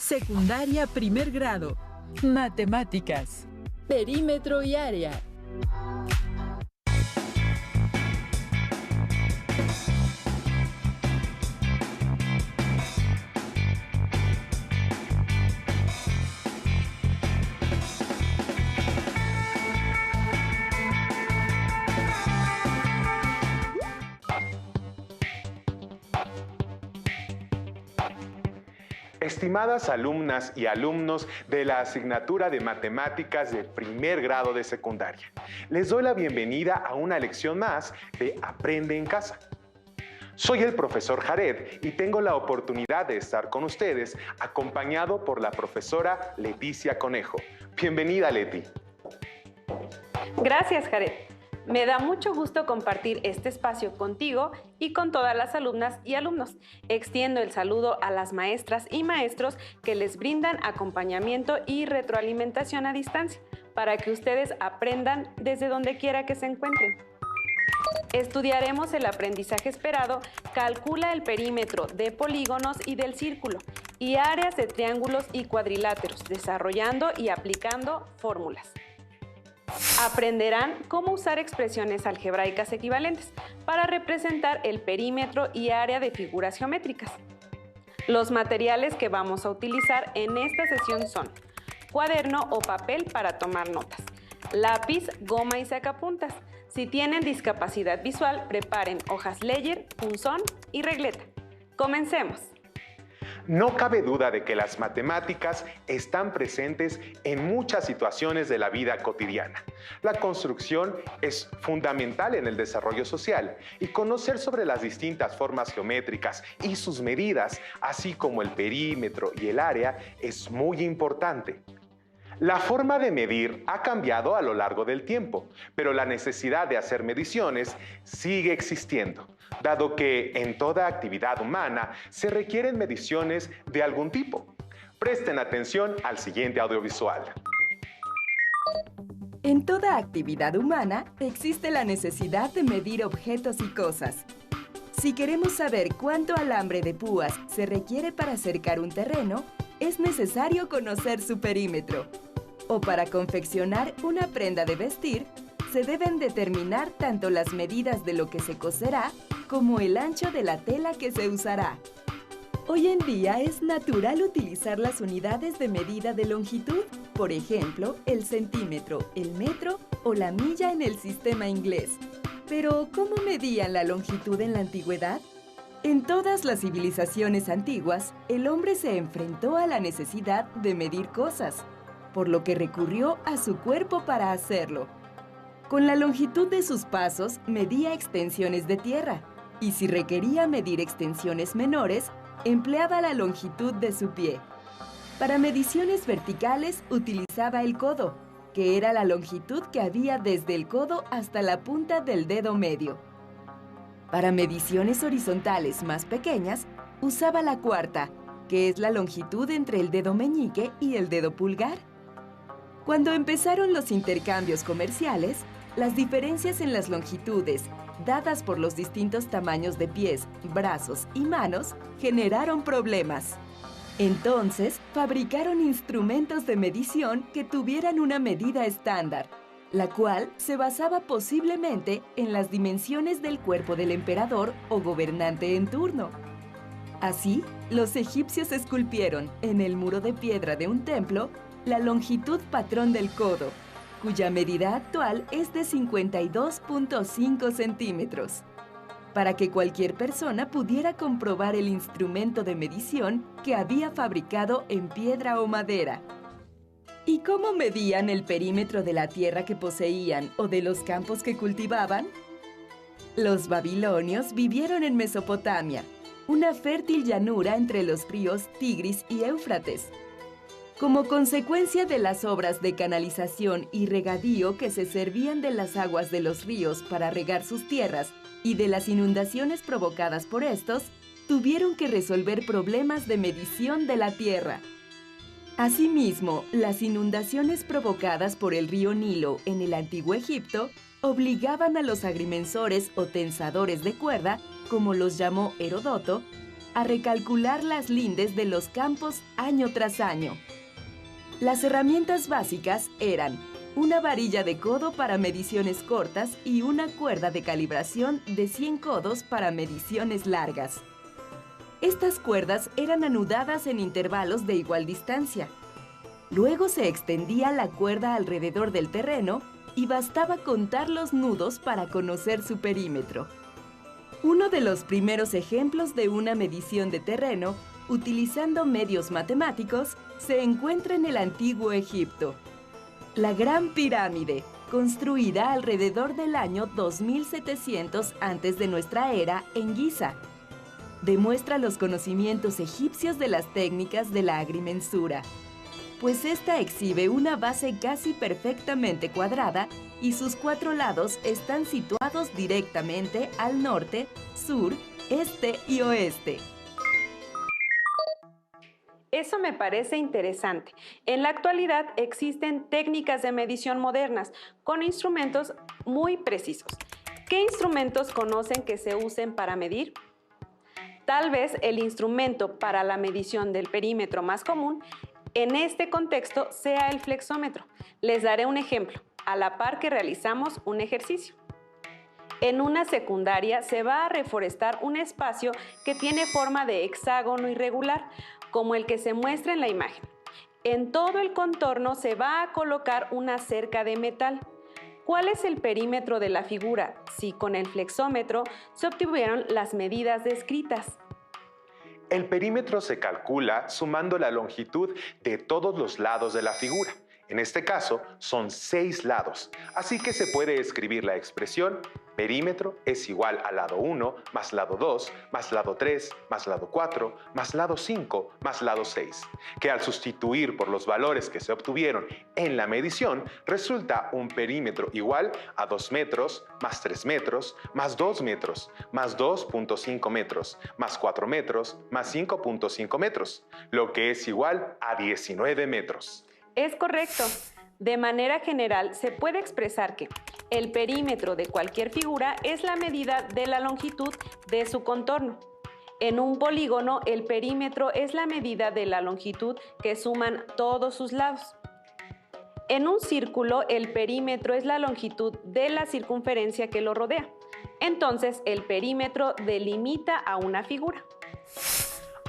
Secundaria primer grado. Matemáticas. Perímetro y área. Estimadas alumnas y alumnos de la asignatura de Matemáticas de primer grado de secundaria, les doy la bienvenida a una lección más de Aprende en Casa. Soy el profesor Jared y tengo la oportunidad de estar con ustedes acompañado por la profesora Leticia Conejo. Bienvenida, Leti. Gracias, Jared. Me da mucho gusto compartir este espacio contigo y con todas las alumnas y alumnos. Extiendo el saludo a las maestras y maestros que les brindan acompañamiento y retroalimentación a distancia para que ustedes aprendan desde donde quiera que se encuentren. Estudiaremos el aprendizaje esperado, calcula el perímetro de polígonos y del círculo y áreas de triángulos y cuadriláteros, desarrollando y aplicando fórmulas. Aprenderán cómo usar expresiones algebraicas equivalentes para representar el perímetro y área de figuras geométricas. Los materiales que vamos a utilizar en esta sesión son cuaderno o papel para tomar notas, lápiz, goma y sacapuntas. Si tienen discapacidad visual, preparen hojas Ledger, punzón y regleta. ¡Comencemos! No cabe duda de que las matemáticas están presentes en muchas situaciones de la vida cotidiana. La construcción es fundamental en el desarrollo social y conocer sobre las distintas formas geométricas y sus medidas, así como el perímetro y el área, es muy importante. La forma de medir ha cambiado a lo largo del tiempo, pero la necesidad de hacer mediciones sigue existiendo, dado que en toda actividad humana se requieren mediciones de algún tipo. Presten atención al siguiente audiovisual. En toda actividad humana existe la necesidad de medir objetos y cosas. Si queremos saber cuánto alambre de púas se requiere para cercar un terreno, es necesario conocer su perímetro. O para confeccionar una prenda de vestir, se deben determinar tanto las medidas de lo que se coserá como el ancho de la tela que se usará. Hoy en día es natural utilizar las unidades de medida de longitud, por ejemplo, el centímetro, el metro o la milla en el sistema inglés. Pero, ¿cómo medían la longitud en la antigüedad? En todas las civilizaciones antiguas, el hombre se enfrentó a la necesidad de medir cosas, por lo que recurrió a su cuerpo para hacerlo. Con la longitud de sus pasos, medía extensiones de tierra, y si requería medir extensiones menores, empleaba la longitud de su pie. Para mediciones verticales, utilizaba el codo, que era la longitud que había desde el codo hasta la punta del dedo medio. Para mediciones horizontales más pequeñas, usaba la cuarta, que es la longitud entre el dedo meñique y el dedo pulgar. Cuando empezaron los intercambios comerciales, las diferencias en las longitudes, dadas por los distintos tamaños de pies, brazos y manos, generaron problemas. Entonces, fabricaron instrumentos de medición que tuvieran una medida estándar, la cual se basaba posiblemente en las dimensiones del cuerpo del emperador o gobernante en turno. Así, los egipcios esculpieron, en el muro de piedra de un templo, la longitud patrón del codo, cuya medida actual es de 52.5 centímetros, para que cualquier persona pudiera comprobar el instrumento de medición que había fabricado en piedra o madera. ¿Y cómo medían el perímetro de la tierra que poseían o de los campos que cultivaban? Los babilonios vivieron en Mesopotamia, una fértil llanura entre los ríos Tigris y Éufrates. Como consecuencia de las obras de canalización y regadío que se servían de las aguas de los ríos para regar sus tierras y de las inundaciones provocadas por estos, tuvieron que resolver problemas de medición de la tierra. Asimismo, las inundaciones provocadas por el río Nilo en el antiguo Egipto obligaban a los agrimensores o tensadores de cuerda, como los llamó Heródoto, a recalcular las lindes de los campos año tras año. Las herramientas básicas eran una varilla de codo para mediciones cortas y una cuerda de calibración de 100 codos para mediciones largas. Estas cuerdas eran anudadas en intervalos de igual distancia. Luego se extendía la cuerda alrededor del terreno y bastaba contar los nudos para conocer su perímetro. Uno de los primeros ejemplos de una medición de terreno utilizando medios matemáticos se encuentra en el Antiguo Egipto. La Gran Pirámide, construida alrededor del año 2700 antes de nuestra era en Giza, demuestra los conocimientos egipcios de las técnicas de la agrimensura, pues esta exhibe una base casi perfectamente cuadrada y sus 4 lados están situados directamente al norte, sur, este y oeste. Eso me parece interesante. En la actualidad existen técnicas de medición modernas con instrumentos muy precisos. ¿Qué instrumentos conocen que se usen para medir? Tal vez el instrumento para la medición del perímetro más común en este contexto sea el flexómetro. Les daré un ejemplo, a la par que realizamos un ejercicio. En una secundaria se va a reforestar un espacio que tiene forma de hexágono irregular, como el que se muestra en la imagen. En todo el contorno se va a colocar una cerca de metal. ¿Cuál es el perímetro de la figura si con el flexómetro se obtuvieron las medidas descritas? El perímetro se calcula sumando la longitud de todos los lados de la figura. En este caso, son 6 lados, así que se puede escribir la expresión perímetro es igual a lado 1 más lado 2 más lado 3 más lado 4 más lado 5 más lado 6, que al sustituir por los valores que se obtuvieron en la medición, resulta un perímetro igual a 2 metros más 3 metros más 2 metros más 2.5 metros más 4 metros más 5.5 metros, lo que es igual a 19 metros. Es correcto. De manera general, se puede expresar que el perímetro de cualquier figura es la medida de la longitud de su contorno. En un polígono, el perímetro es la medida de la longitud que suman todos sus lados. En un círculo, el perímetro es la longitud de la circunferencia que lo rodea. Entonces, el perímetro delimita a una figura.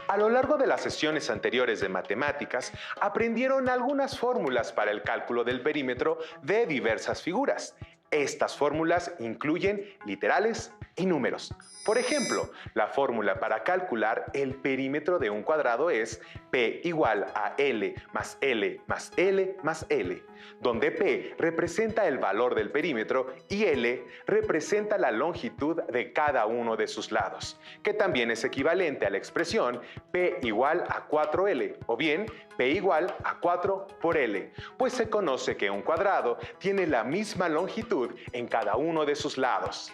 A lo largo de las sesiones anteriores de matemáticas, aprendieron algunas fórmulas para el cálculo del perímetro de diversas figuras. Estas fórmulas incluyen literales y números. Por ejemplo, la fórmula para calcular el perímetro de un cuadrado es P igual a L más L más L más L, donde P representa el valor del perímetro y L representa la longitud de cada uno de sus lados, que también es equivalente a la expresión P igual a 4L, o bien P igual a 4 por L, pues se conoce que un cuadrado tiene la misma longitud en cada uno de sus lados.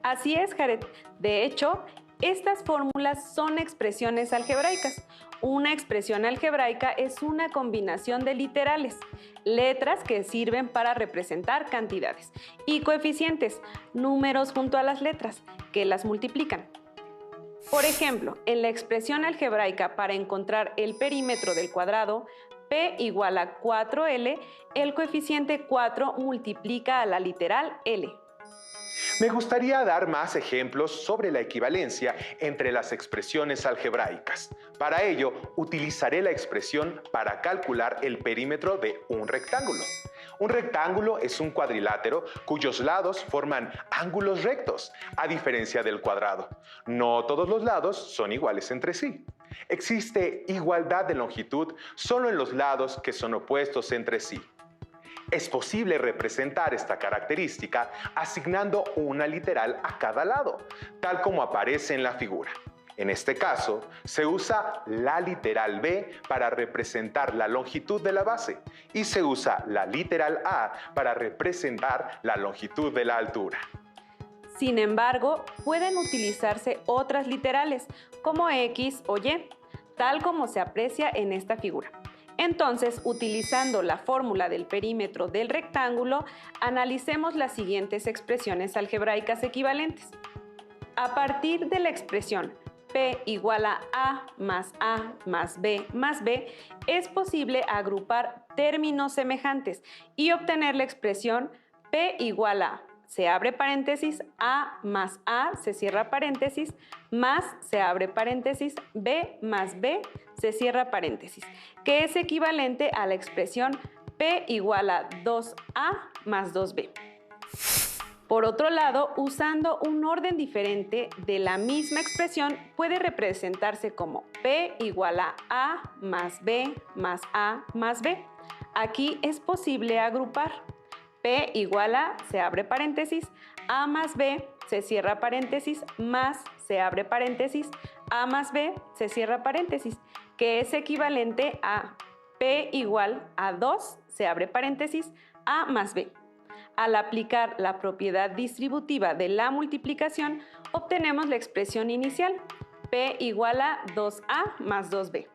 Así es, Jared. De hecho, estas fórmulas son expresiones algebraicas. Una expresión algebraica es una combinación de literales, letras que sirven para representar cantidades, y coeficientes, números junto a las letras, que las multiplican. Por ejemplo, en la expresión algebraica para encontrar el perímetro del cuadrado, P igual a 4L, el coeficiente 4 multiplica a la literal L. Me gustaría dar más ejemplos sobre la equivalencia entre las expresiones algebraicas. Para ello, utilizaré la expresión para calcular el perímetro de un rectángulo. Un rectángulo es un cuadrilátero cuyos lados forman ángulos rectos, a diferencia del cuadrado. No todos los lados son iguales entre sí. Existe igualdad de longitud solo en los lados que son opuestos entre sí. Es posible representar esta característica asignando una literal a cada lado, tal como aparece en la figura. En este caso, se usa la literal B para representar la longitud de la base y se usa la literal A para representar la longitud de la altura. Sin embargo, pueden utilizarse otras literales como X o Y, tal como se aprecia en esta figura. Entonces, utilizando la fórmula del perímetro del rectángulo, analicemos las siguientes expresiones algebraicas equivalentes. A partir de la expresión P igual a más B, es posible agrupar términos semejantes y obtener la expresión P igual a, se abre paréntesis, A más A, se cierra paréntesis, más, se abre paréntesis, B más B, se cierra paréntesis, que es equivalente a la expresión P igual a 2A más 2B. Por otro lado, usando un orden diferente de la misma expresión, puede representarse como P igual a más B más A más B. Aquí es posible agrupar. P igual a, se abre paréntesis, A más B, se cierra paréntesis, más, se abre paréntesis, A más B, se cierra paréntesis, que es equivalente a P igual a 2, se abre paréntesis, A más B. Al aplicar la propiedad distributiva de la multiplicación, obtenemos la expresión inicial, P igual a 2A más 2B.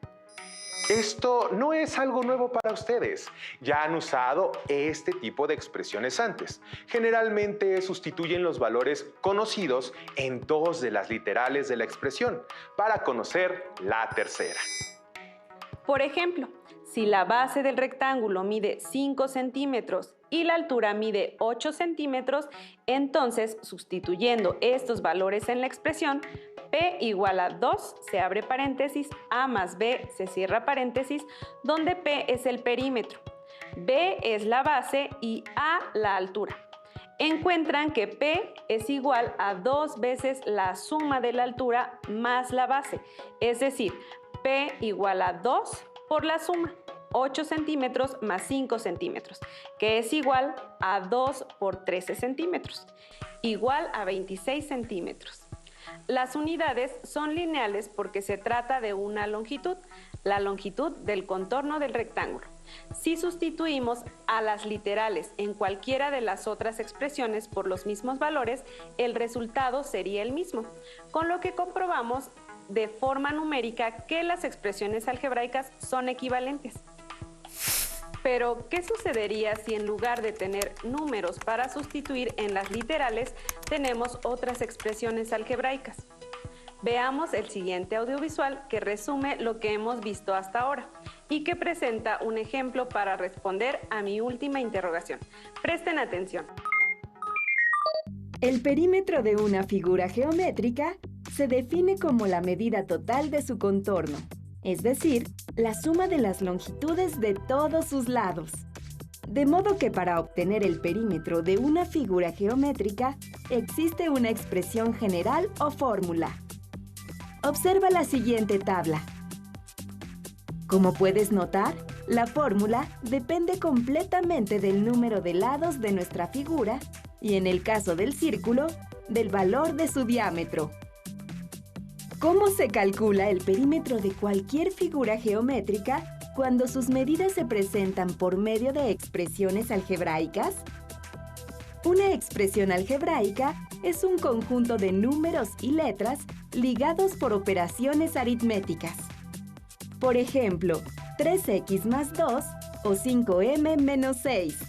Esto no es algo nuevo para ustedes. Ya han usado este tipo de expresiones antes. Generalmente sustituyen los valores conocidos en dos de las literales de la expresión para conocer la tercera. Por ejemplo, si la base del rectángulo mide 5 centímetros y la altura mide 8 centímetros, entonces, sustituyendo estos valores en la expresión, P igual a 2, se abre paréntesis, A más B, se cierra paréntesis, donde P es el perímetro, B es la base y A la altura. Encuentran que P es igual a 2 veces la suma de la altura más la base, es decir, P igual a 2 por la suma, 8 centímetros más 5 centímetros, que es igual a 2 por 13 centímetros, igual a 26 centímetros. Las unidades son lineales porque se trata de una longitud, la longitud del contorno del rectángulo. Si sustituimos a las literales en cualquiera de las otras expresiones por los mismos valores, el resultado sería el mismo, con lo que comprobamos de forma numérica que las expresiones algebraicas son equivalentes. Pero, ¿qué sucedería si en lugar de tener números para sustituir en las literales, tenemos otras expresiones algebraicas? Veamos el siguiente audiovisual que resume lo que hemos visto hasta ahora y que presenta un ejemplo para responder a mi última interrogación. Presten atención. El perímetro de una figura geométrica se define como la medida total de su contorno, es decir, la suma de las longitudes de todos sus lados. De modo que para obtener el perímetro de una figura geométrica, existe una expresión general o fórmula. Observa la siguiente tabla. Como puedes notar, la fórmula depende completamente del número de lados de nuestra figura y, en el caso del círculo, del valor de su diámetro. ¿Cómo se calcula el perímetro de cualquier figura geométrica cuando sus medidas se presentan por medio de expresiones algebraicas? Una expresión algebraica es un conjunto de números y letras ligados por operaciones aritméticas. Por ejemplo, 3x más 2 o 5m menos 6.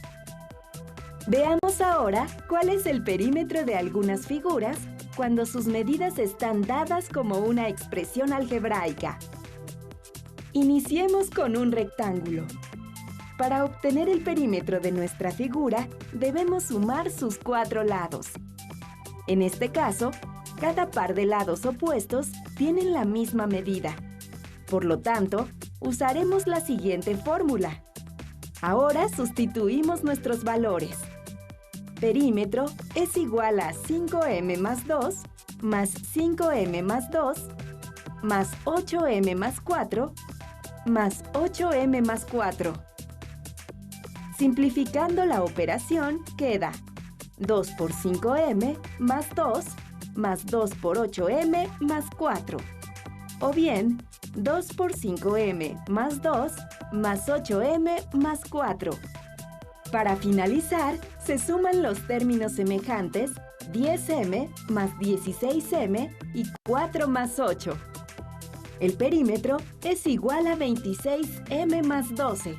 Veamos ahora cuál es el perímetro de algunas figuras cuando sus medidas están dadas como una expresión algebraica. Iniciemos con un rectángulo. Para obtener el perímetro de nuestra figura, debemos sumar sus 4 lados. En este caso, cada par de lados opuestos tienen la misma medida. Por lo tanto, usaremos la siguiente fórmula. Ahora sustituimos nuestros valores. Perímetro es igual a 5m más 2 más 5m más 2 más 8m más 4 más 8m más 4. Simplificando la operación queda 2 por 5m más 2 más 2 por 8m más 4. O bien 2 por 5m más 2 más 8m más 4. Para finalizar, se suman los términos semejantes 10m más 16m y 4 más 8. El perímetro es igual a 26m más 12.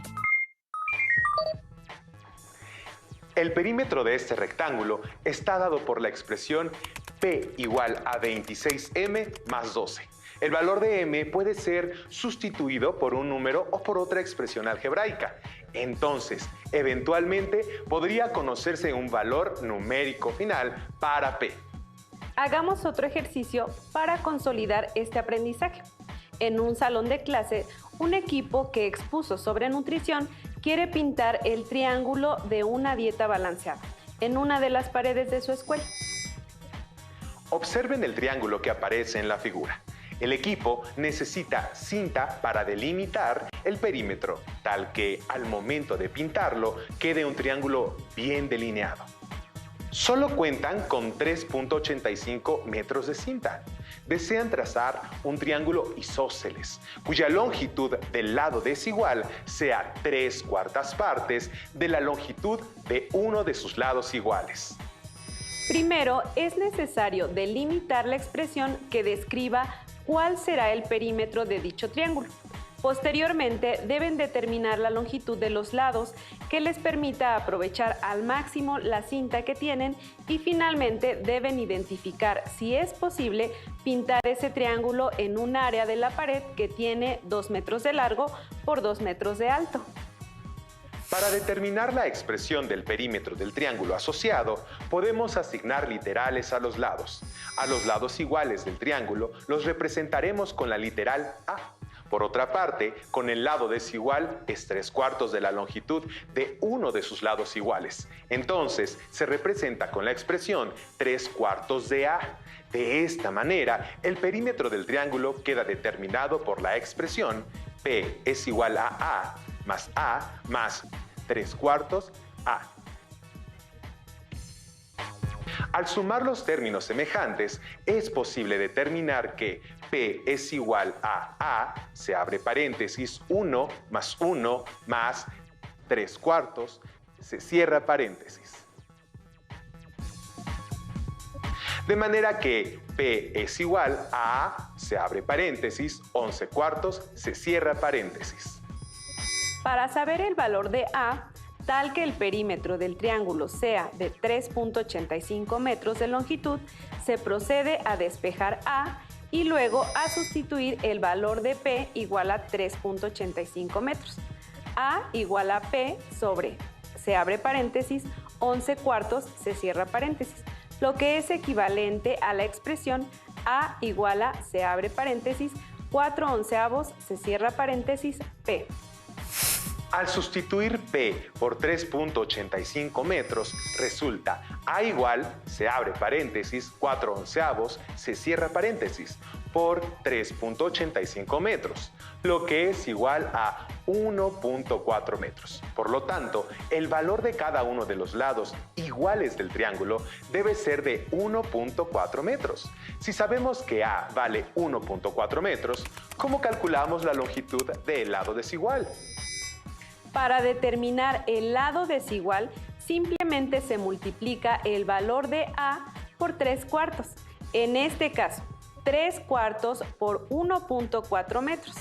El perímetro de este rectángulo está dado por la expresión P igual a 26m más 12. El valor de m puede ser sustituido por un número o por otra expresión algebraica. Entonces, eventualmente podría conocerse un valor numérico final para p. Hagamos otro ejercicio para consolidar este aprendizaje. En un salón de clase, un equipo que expuso sobre nutrición quiere pintar el triángulo de una dieta balanceada en una de las paredes de su escuela. Observen el triángulo que aparece en la figura. El equipo necesita cinta para delimitar el perímetro, tal que al momento de pintarlo quede un triángulo bien delineado. Solo cuentan con 3.85 metros de cinta. Desean trazar un triángulo isósceles, cuya longitud del lado desigual sea 3/4 partes de la longitud de uno de sus lados iguales. Primero, es necesario delimitar la expresión que describa cuál será el perímetro de dicho triángulo. Posteriormente, deben determinar la longitud de los lados que les permita aprovechar al máximo la cinta que tienen y finalmente deben identificar si es posible pintar ese triángulo en un área de la pared que tiene 2 metros de largo por 2 metros de alto. Para determinar la expresión del perímetro del triángulo asociado, podemos asignar literales a los lados. A los lados iguales del triángulo los representaremos con la literal A. Por otra parte, con el lado desigual es 3/4 de la longitud de uno de sus lados iguales. Entonces, se representa con la expresión 3/4 de A. De esta manera, el perímetro del triángulo queda determinado por la expresión P es igual a A más 3/4 A. Al sumar los términos semejantes, es posible determinar que P es igual a A, se abre paréntesis, 1 más 1 más 3/4, se cierra paréntesis. De manera que P es igual a, se abre paréntesis, 11/4, se cierra paréntesis. Para saber el valor de A, tal que el perímetro del triángulo sea de 3.85 metros de longitud, se procede a despejar A y luego a sustituir el valor de P igual a 3.85 metros. A igual a P sobre, se abre paréntesis, 11/4, se cierra paréntesis, lo que es equivalente a la expresión A igual a, se abre paréntesis, 4/11, se cierra paréntesis, P. Al sustituir P por 3.85 metros, resulta A igual, se abre paréntesis, 4/11, se cierra paréntesis, por 3.85 metros, lo que es igual a 1.4 metros. Por lo tanto, el valor de cada uno de los lados iguales del triángulo debe ser de 1.4 metros. Si sabemos que A vale 1.4 metros, ¿cómo calculamos la longitud del lado desigual? Para determinar el lado desigual, simplemente se multiplica el valor de A por 3/4. En este caso, 3/4 por 1.4 metros.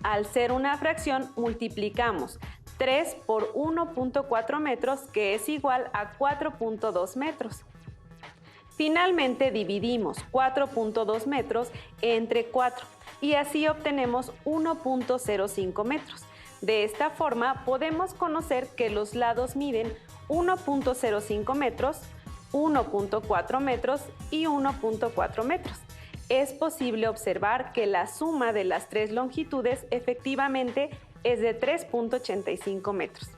Al ser una fracción, multiplicamos 3 por 1.4 metros, que es igual a 4.2 metros. Finalmente, dividimos 4.2 metros entre 4 y así obtenemos 1.05 metros. De esta forma, podemos conocer que los lados miden 1.05 metros, 1.4 metros y 1.4 metros. Es posible observar que la suma de las tres longitudes efectivamente es de 3.85 metros.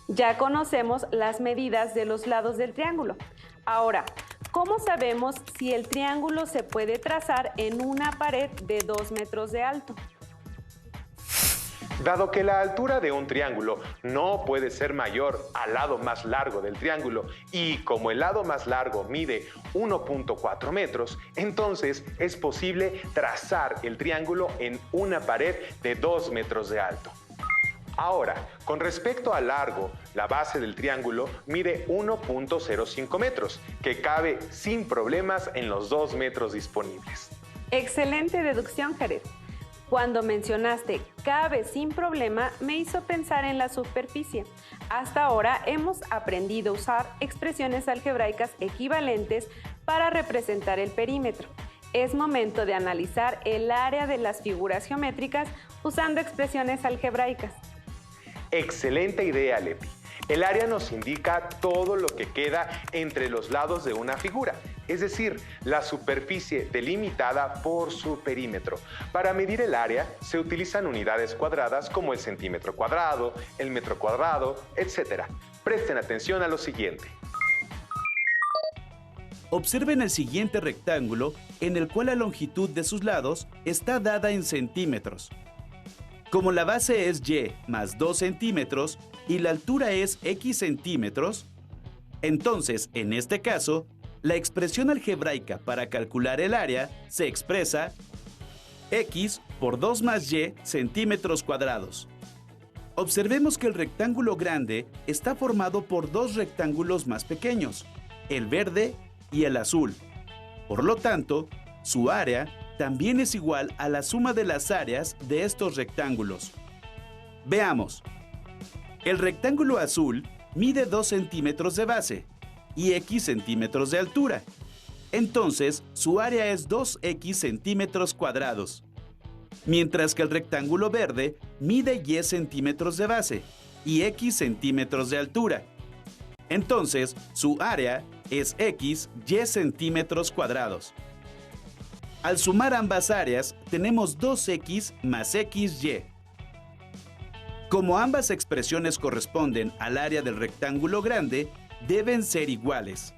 Ya conocemos las medidas de los lados del triángulo. Ahora, ¿cómo sabemos si el triángulo se puede trazar en una pared de 2 metros de alto? Dado que la altura de un triángulo no puede ser mayor al lado más largo del triángulo y como el lado más largo mide 1.4 metros, entonces es posible trazar el triángulo en una pared de 2 metros de alto. Ahora, con respecto al largo, la base del triángulo mide 1.05 metros, que cabe sin problemas en los 2 metros disponibles. Excelente deducción, Jared. Cuando mencionaste cabe sin problema, me hizo pensar en la superficie. Hasta ahora hemos aprendido a usar expresiones algebraicas equivalentes para representar el perímetro. Es momento de analizar el área de las figuras geométricas usando expresiones algebraicas. Excelente idea, Leti. El área nos indica todo lo que queda entre los lados de una figura, es decir, la superficie delimitada por su perímetro. Para medir el área se utilizan unidades cuadradas como el centímetro cuadrado, el metro cuadrado, etc. Presten atención a lo siguiente. Observen el siguiente rectángulo en el cual la longitud de sus lados está dada en centímetros. Como la base es y más 2 centímetros y la altura es x centímetros, entonces, en este caso, la expresión algebraica para calcular el área se expresa x por 2 más y centímetros cuadrados. Observemos que el rectángulo grande está formado por dos rectángulos más pequeños, el verde y el azul. Por lo tanto, su área también es igual a la suma de las áreas de estos rectángulos. Veamos. El rectángulo azul mide 2 centímetros de base y x centímetros de altura. Entonces, su área es 2x centímetros cuadrados. Mientras que el rectángulo verde mide y centímetros de base y x centímetros de altura. Entonces, su área es x y centímetros cuadrados. Al sumar ambas áreas, tenemos 2x más xy. Como ambas expresiones corresponden al área del rectángulo grande, deben ser iguales.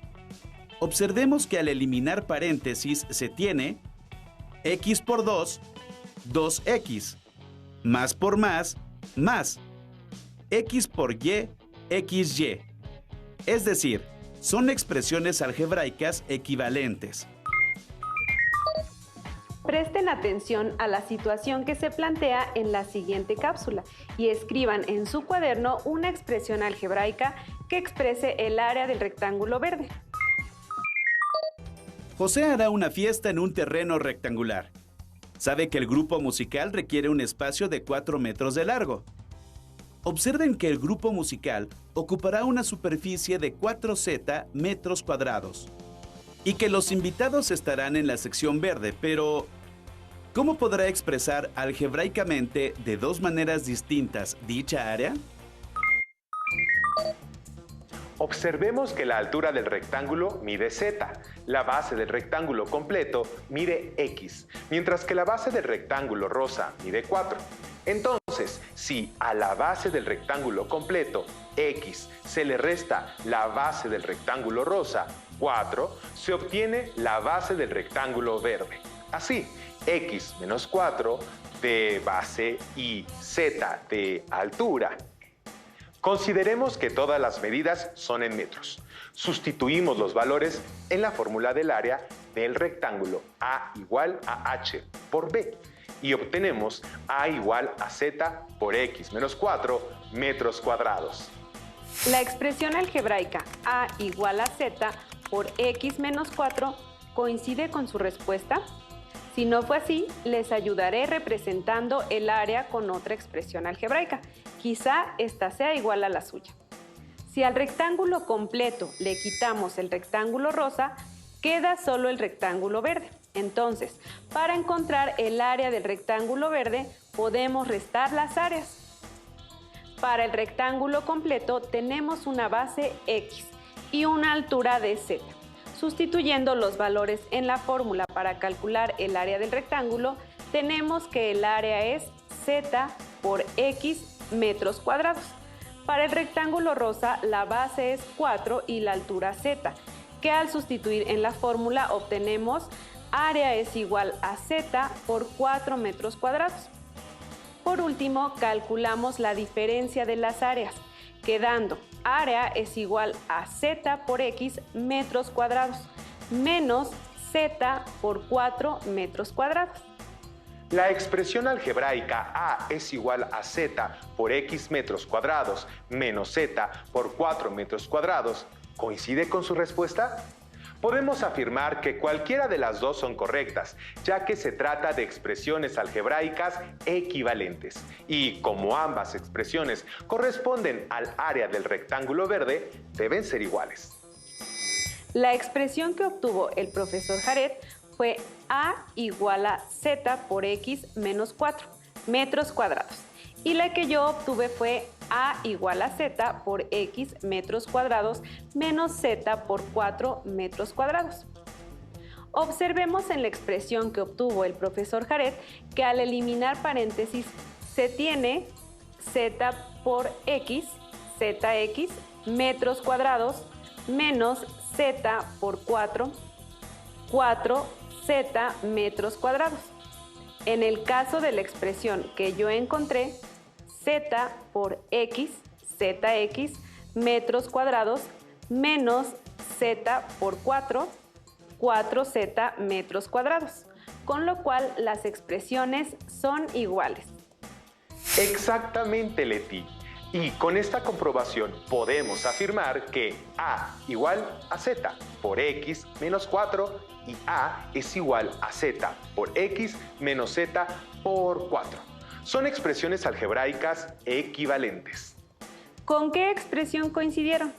Observemos que al eliminar paréntesis se tiene x por 2, 2x, más por más, x por y, xy. Es decir, son expresiones algebraicas equivalentes. Presten atención a la situación que se plantea en la siguiente cápsula y escriban en su cuaderno una expresión algebraica que exprese el área del rectángulo verde. José hará una fiesta en un terreno rectangular. Sabe que el grupo musical requiere un espacio de 4 metros de largo. Observen que el grupo musical ocupará una superficie de 4z metros cuadrados y que los invitados estarán en la sección verde, pero ¿cómo podrá expresar algebraicamente de dos maneras distintas dicha área? Observemos que la altura del rectángulo mide z, la base del rectángulo completo mide x, mientras que la base del rectángulo rosa mide 4. Entonces, si a la base del rectángulo completo, x, se le resta la base del rectángulo rosa, 4, se obtiene la base del rectángulo verde. Así, x menos 4 de base y z de altura. Consideremos que todas las medidas son en metros. Sustituimos los valores en la fórmula del área del rectángulo A igual a h por b y obtenemos A igual a z por x menos 4 metros cuadrados. La expresión algebraica A igual a z por x menos 4 coincide con su respuesta. Si no fue así, les ayudaré representando el área con otra expresión algebraica. Quizá esta sea igual a la suya. Si al rectángulo completo le quitamos el rectángulo rosa, queda solo el rectángulo verde. Entonces, para encontrar el área del rectángulo verde, podemos restar las áreas. Para el rectángulo completo tenemos una base x y una altura de z. Sustituyendo los valores en la fórmula para calcular el área del rectángulo, tenemos que el área es z por x metros cuadrados. Para el rectángulo rosa, la base es 4 y la altura z, que al sustituir en la fórmula obtenemos área es igual a z por 4 metros cuadrados. Por último, calculamos la diferencia de las áreas, quedando área es igual a z por x metros cuadrados menos z por 4 metros cuadrados. La expresión algebraica A es igual a z por x metros cuadrados menos z por 4 metros cuadrados ¿coincide con su respuesta? Podemos afirmar que cualquiera de las dos son correctas, ya que se trata de expresiones algebraicas equivalentes. Y como ambas expresiones corresponden al área del rectángulo verde, deben ser iguales. La expresión que obtuvo el profesor Jared fue A igual a Z por X menos 4 metros cuadrados. Y la que yo obtuve fue A igual a Z por X metros cuadrados menos Z por 4 metros cuadrados. Observemos en la expresión que obtuvo el profesor Jared que al eliminar paréntesis se tiene Z por X, ZX, metros cuadrados, menos Z por 4, 4Z metros cuadrados. En el caso de la expresión que yo encontré, Z por X, ZX, metros cuadrados, menos Z por 4, 4Z metros cuadrados, con lo cual las expresiones son iguales. Exactamente, Leti. Y con esta comprobación podemos afirmar que A igual a Z por X menos 4 y A es igual a Z por X menos Z por 4. Son expresiones algebraicas equivalentes. ¿Con qué expresión coincidieron?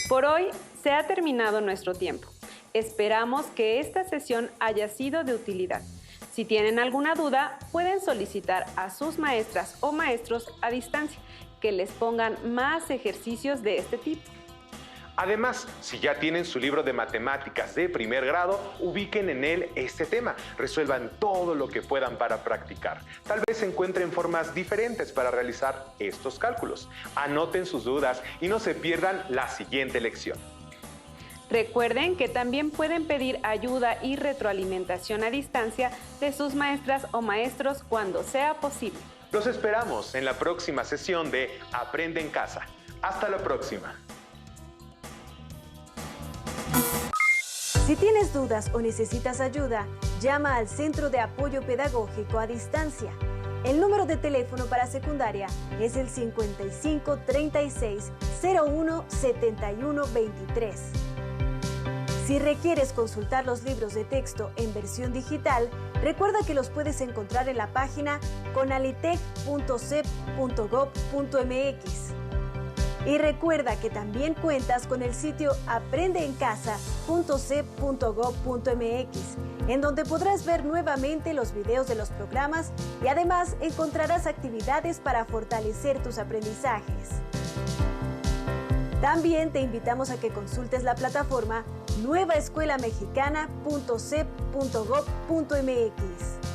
Por hoy se ha terminado nuestro tiempo. Esperamos que esta sesión haya sido de utilidad. Si tienen alguna duda, pueden solicitar a sus maestras o maestros a distancia que les pongan más ejercicios de este tipo. Además, si ya tienen su libro de matemáticas de primer grado, ubiquen en él este tema. Resuelvan todo lo que puedan para practicar. Tal vez encuentren formas diferentes para realizar estos cálculos. Anoten sus dudas y no se pierdan la siguiente lección. Recuerden que también pueden pedir ayuda y retroalimentación a distancia de sus maestras o maestros cuando sea posible. Los esperamos en la próxima sesión de Aprende en Casa. Hasta la próxima. Si tienes dudas o necesitas ayuda, llama al Centro de Apoyo Pedagógico a Distancia. El número de teléfono para secundaria es el 55 36 01 71 23. Si requieres consultar los libros de texto en versión digital, recuerda que los puedes encontrar en la página conalitec.cep.gov.mx. Y recuerda que también cuentas con el sitio aprendeencasa.cep.gov.mx, en donde podrás ver nuevamente los videos de los programas y además encontrarás actividades para fortalecer tus aprendizajes. También te invitamos a que consultes la plataforma nuevaescuelamexicana.cep.gov.mx.